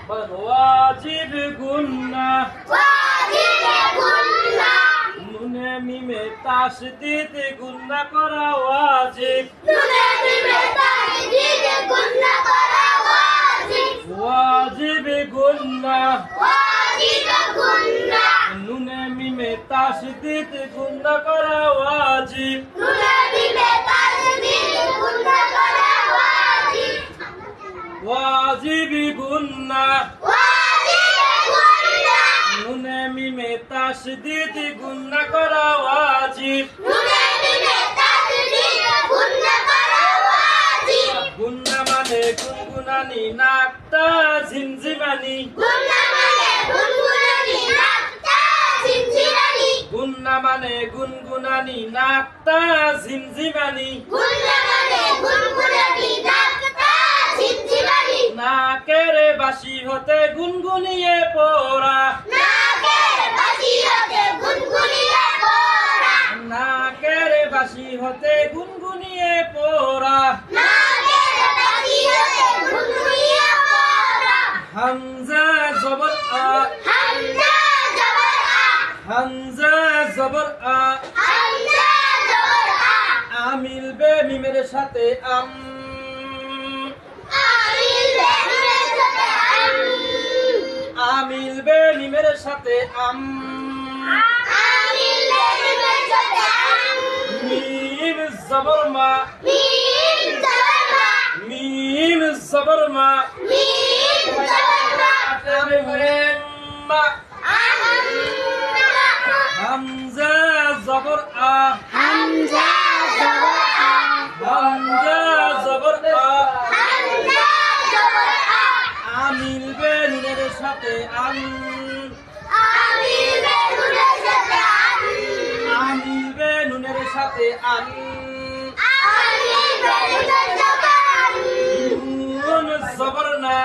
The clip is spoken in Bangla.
ওয়াজিব গুন্না নুনে মিমে তাসদীদ গুন্না করা ওয়াজিব ওয়াজিব গুন্না নুনে মিমে তাসদীদ গুন্না করা ওয়াজিব ওয়াজিব গুন্না নুনে মিমে তাসদীদ গুন্না করা ওয়াজিব গুন্না মানে গুনগুনানি নাকটা ঝিমঝিমানি গুন্না মানে গুনগুনানি নাকটা ঝিমঝিমানি নাকের বাঁশি হতে গুনগুনিয়ে পড়া নাকের বাঁশি হতে গুনগুনিয়ে পড়া হামজা জবর আ হামজা জবর আ আমিল বে মিমের সাথে আম আমিল বে মিমের সাথে আম মিম জবর মা মিম জবর মা মা হামজা জবর আ হামজা জবর আ আমিল বে নুনের সাথে আম আমিল বে নুনের সাথে আম নুন জবর না